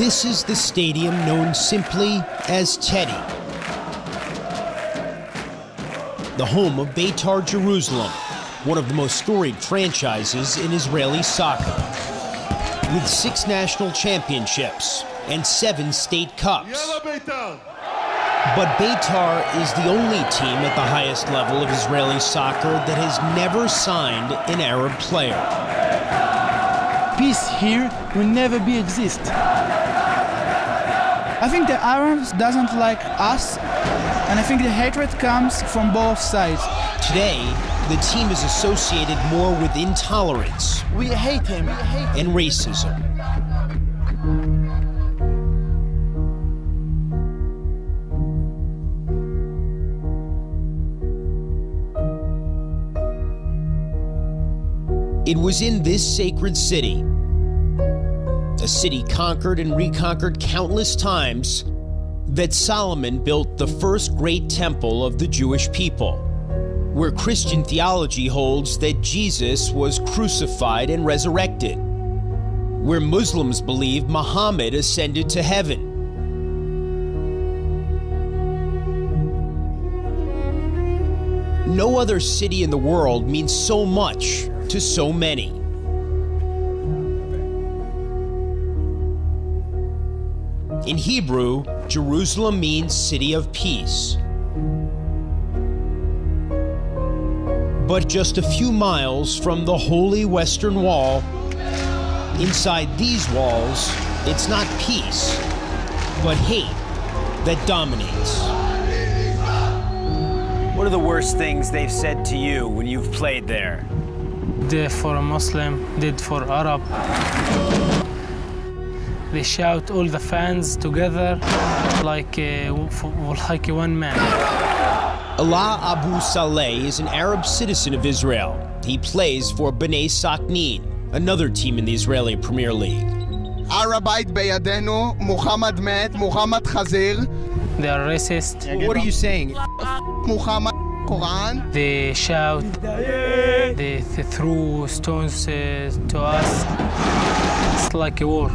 This is the stadium known simply as Teddy, the home of Bitar Jerusalem, one of the most storied franchises in Israeli soccer, with 6 national championships and 7 state cups. But Bitar is the only team at the highest level of Israeli soccer that has never signed an Arab player. Peace here will never be exist. I think the Arabs doesn't like us, and I think the hatred comes from both sides. Today, the team is associated more with intolerance. We hate him. And racism. It was in this sacred city, a city conquered and reconquered countless times, that Solomon built the first great temple of the Jewish people, where Christian theology holds that Jesus was crucified and resurrected, where Muslims believe Muhammad ascended to heaven. No other city in the world means so much to so many. In Hebrew, Jerusalem means city of peace. But just a few miles from the holy Western Wall, inside these walls, it's not peace, but hate that dominates. What are the worst things they've said to you when you've played there? Did for a Muslim, did for Arab. They shout all the fans together like one man. Alaa Abu Saleh is an Arab citizen of Israel. He plays for Bnei Saknin, another team in the Israeli Premier League. Arabite beyadenu, Muhammad met, Muhammad Khazir. They are racist. What are you saying? Muhammad Quran. They shout, they threw stones to us. It's like a war.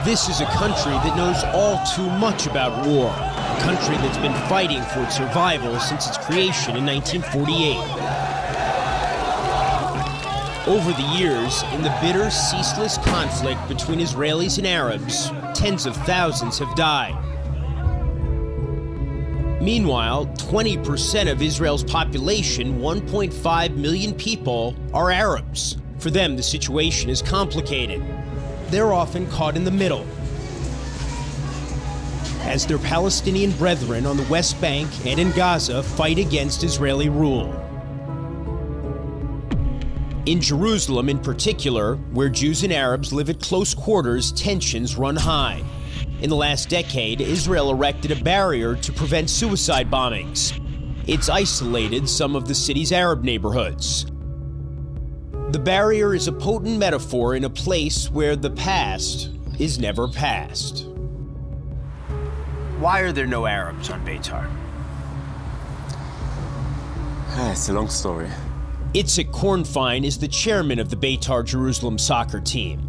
This is a country that knows all too much about war, a country that's been fighting for its survival since its creation in 1948. Over the years, in the bitter, ceaseless conflict between Israelis and Arabs, tens of thousands have died. Meanwhile, 20% of Israel's population, 1.5 million people, are Arabs. For them, the situation is complicated. They're often caught in the middle, as their Palestinian brethren on the West Bank and in Gaza fight against Israeli rule. In Jerusalem in particular, where Jews and Arabs live at close quarters, tensions run high. In the last decade, Israel erected a barrier to prevent suicide bombings. It's isolated some of the city's Arab neighborhoods. The barrier is a potent metaphor in a place where the past is never past. Why are there no Arabs on Bitar? It's a long story. Itzhak Kornfein is the chairman of the Bitar Jerusalem soccer team.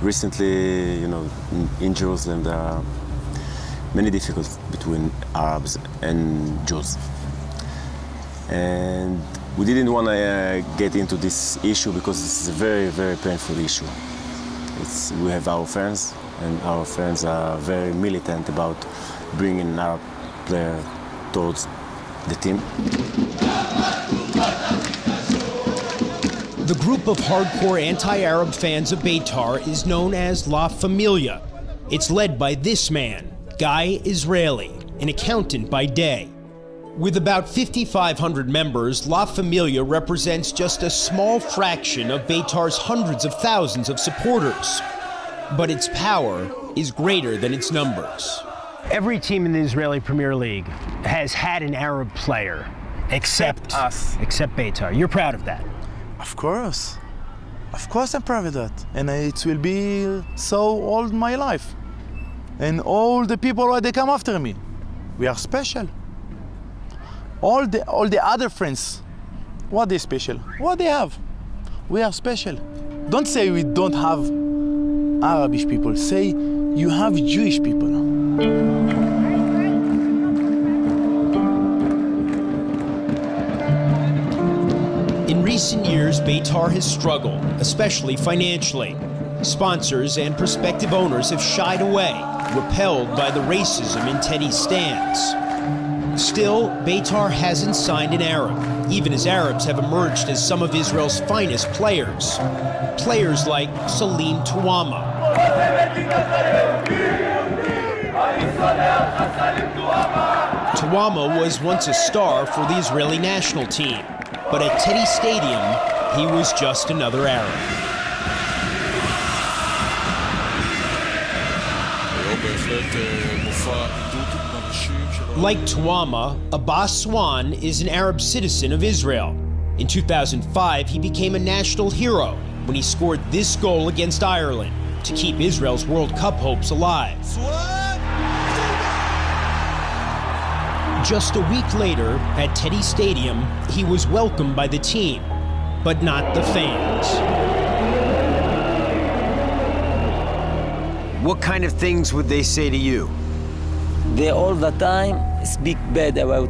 Recently, in Jerusalem, there are many difficulties between Arabs and Jews. And we didn't want to get into this issue because this is a very, very painful issue. We have our friends, and our friends are very militant about bringing an Arab player towards the team. The group of hardcore anti-Arab fans of Bitar is known as La Familia. It's led by this man, Guy Israeli, an accountant by day. With about 5,500 members, La Familia represents just a small fraction of Bitar's hundreds of thousands of supporters. But its power is greater than its numbers. Every team in the Israeli Premier League has had an Arab player, except us. Except Bitar. You're proud of that? Of course. Of course I'm proud of that. And it will be so all my life. And all the people, they come after me. We are special. All the other friends, what they special? What they have? We are special. Don't say we don't have Arabic people. Say you have Jewish people. In recent years, Beitar has struggled, especially financially. Sponsors and prospective owners have shied away, repelled by the racism in Teddy's stands. Still, Beitar hasn't signed an Arab, even as Arabs have emerged as some of Israel's finest players. Players like Salim Touama. Touama was once a star for the Israeli national team, but at Teddy Stadium, he was just another Arab. Like Touama, Abbas Swan is an Arab citizen of Israel. In 2005, he became a national hero when he scored this goal against Ireland to keep Israel's World Cup hopes alive. Just a week later, at Teddy Stadium, he was welcomed by the team, but not the fans. What kind of things would they say to you? They all the time speak bad about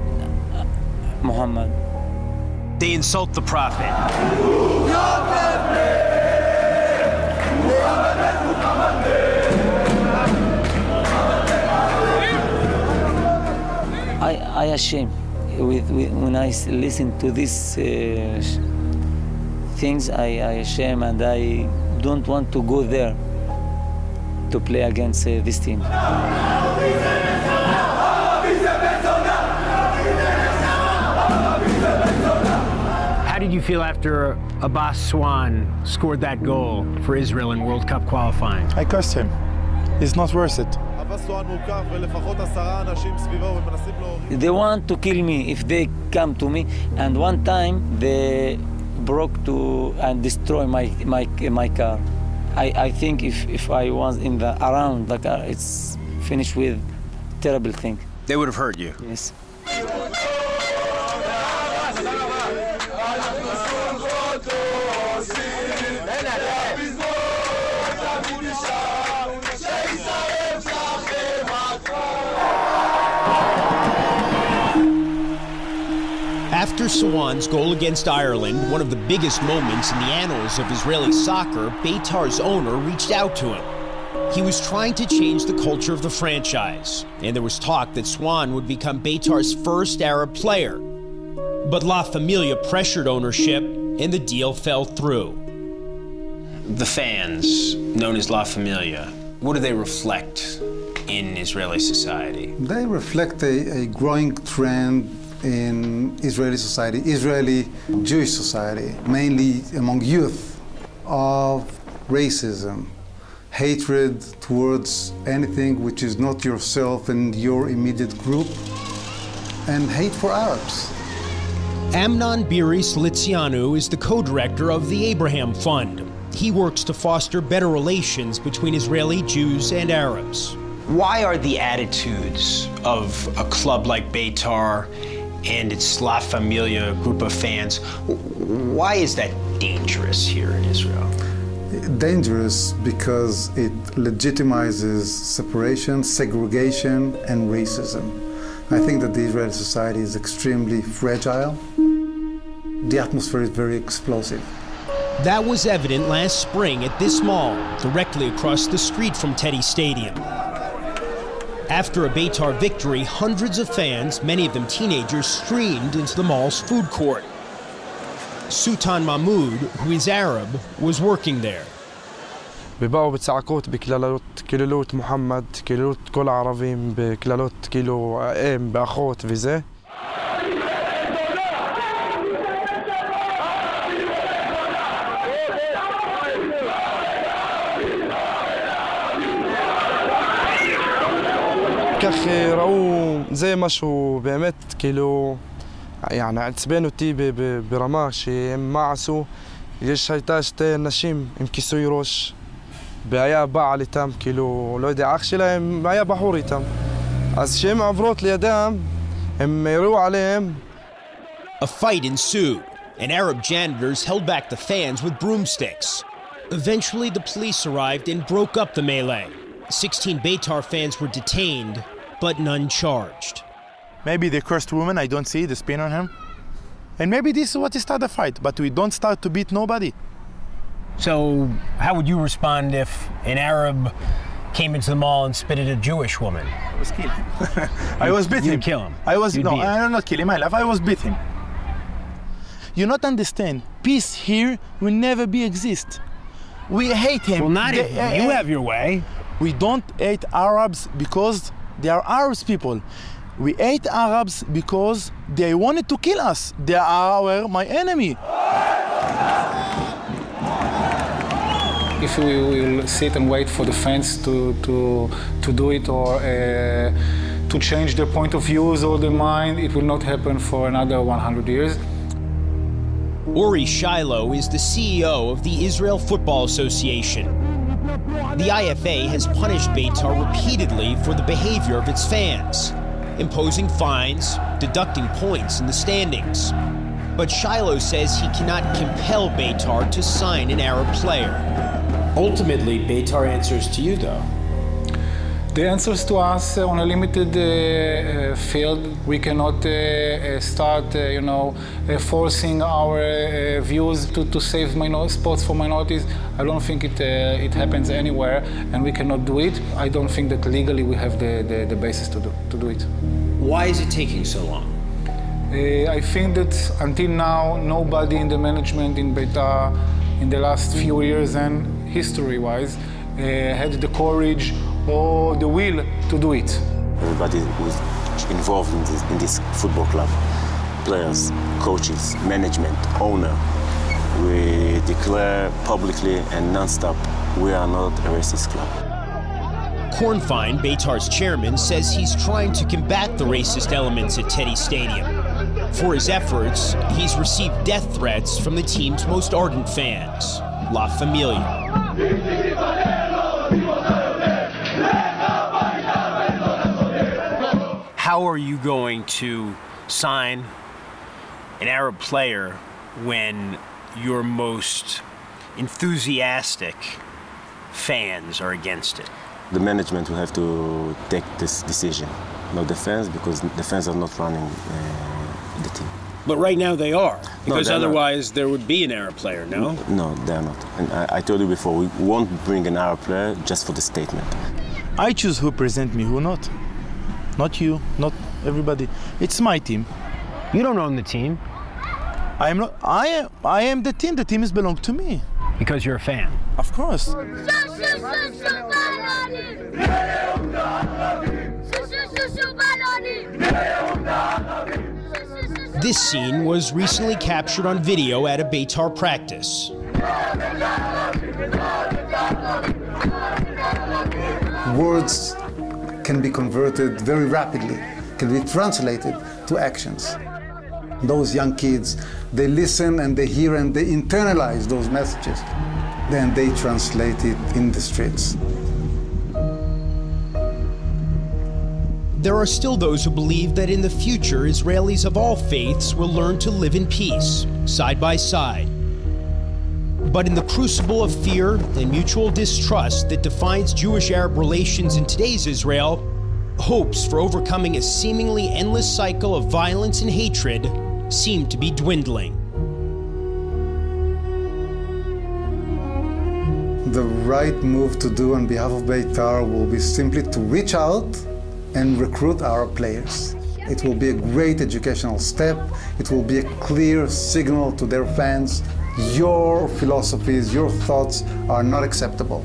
Muhammad. They insult the Prophet. I ashamed when I listen to these things. I ashamed, and I don't want to go there to play against this team. How did you feel after Abbas Swan scored that goal for Israel in World Cup qualifying? I cursed him. It's not worth it. They want to kill me if they come to me, and one time they broke to and destroy my car. I think if I was in the around the car, it's finished with terrible thing. They would have hurt you. Yes. After Swan's goal against Ireland, one of the biggest moments in the annals of Israeli soccer, Beitar's owner reached out to him. He was trying to change the culture of the franchise, and there was talk that Swan would become Beitar's first Arab player. But La Familia pressured ownership, and the deal fell through. The fans, known as La Familia, what do they reflect in Israeli society? They reflect a growing trend in Israeli society, Israeli Jewish society, mainly among youth, of racism, hatred towards anything which is not yourself and your immediate group, and hate for Arabs. Amnon Biri Silitsianu is the co-director of the Abraham Fund. He works to foster better relations between Israeli Jews and Arabs. Why are the attitudes of a club like Beitar and its La Familia group of fans, why is that dangerous here in Israel? Dangerous because it legitimizes separation, segregation, and racism. I think that the Israeli society is extremely fragile. The atmosphere is very explosive. That was evident last spring at this mall, directly across the street from Teddy Stadium. After a Beitar victory, hundreds of fans, many of them teenagers, streamed into the mall's food court. Sultan Mahmoud, who is Arab, was working there. بيبقوا بتسعكوت بكلالوت كيلولوت محمد كيلولوت كل عربين بكلالوت كيلو ام باخوت وزي כך ראו זה משהו באמת כאילו يعني עצבן אותי ברמה שהם מה עשו. יש הייתה שתי נשים עם כיסוי ראש והיה בעל איתם, כאילו, לא יודע, אח שלהם היה בחור איתם. אז כשהם עברות לידם, הם הראו עליהם A fight ensued, and Arab janitors held back the fans with broomsticks. Eventually, the police arrived and broke up the melee. 16 Beitar fans were detained, but none charged. Maybe the cursed woman, I don't see the spin on him. And maybe this is what started the fight, but we don't start to beat nobody. So how would you respond if an Arab came into the mall and spit at a Jewish woman? I was kill him. I was beat him. You'd kill him. I was, You'd no, beat him. I did not kill him, I was beat him. You not understand, peace here will never be exist. We hate him. Well, not if you have your way. We don't hate Arabs because they are Arabs people. We hate Arabs because they wanted to kill us. They are my enemy. If we will sit and wait for the fans to do it or to change their point of views or their mind, it will not happen for another 100 years. Ori Shiloh is the CEO of the Israel Football Association. The IFA has punished Beitar repeatedly for the behavior of its fans, imposing fines, deducting points in the standings. But Shiloh says he cannot compel Beitar to sign an Arab player. Ultimately, Beitar answers to you, though. The answers to us on a limited field. We cannot start, forcing our views to save sports for minorities. I don't think it happens anywhere, and we cannot do it. I don't think that legally we have the basis to do it. Why is it taking so long? I think that until now, nobody in the management in Beitar in the last few years and history-wise had the courage or the will to do it. Everybody who's involved in this football club, players, coaches, management, owner, we declare publicly and non-stop, we are not a racist club. Kornfein, Beitar's chairman, says he's trying to combat the racist elements at Teddy Stadium. For his efforts, he's received death threats from the team's most ardent fans, La Familia. How are you going to sign an Arab player when your most enthusiastic fans are against it? The management will have to take this decision, not the fans, because the fans are not running the team. But right now they are, because No, otherwise there would be an Arab player, no? No, they're not. And I told you before, we won't bring an Arab player just for the statement. I choose who present me, who not. Not you, not everybody. It's my team. You don't own the team. I am not. I am the team. The team is belong to me. Because you're a fan. Of course. This scene was recently captured on video at a Beitar practice. Words can be converted very rapidly, can be translated to actions. Those young kids, they listen and they hear and they internalize those messages. Then they translate it in the streets. There are still those who believe that in the future, Israelis of all faiths will learn to live in peace, side by side. But in the crucible of fear and mutual distrust that defines Jewish-Arab relations in today's Israel, hopes for overcoming a seemingly endless cycle of violence and hatred seem to be dwindling. The right move to do on behalf of Beitar will be simply to reach out and recruit our players. It will be a great educational step. It will be a clear signal to their fans. Your philosophies, your thoughts are not acceptable.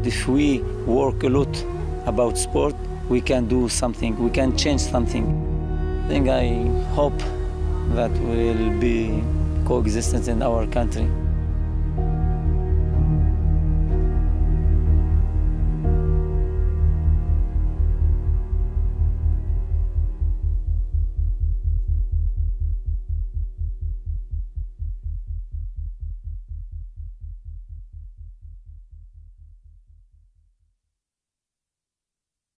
If we work a lot about sport, we can do something, we can change something. I hope that will be coexistence in our country.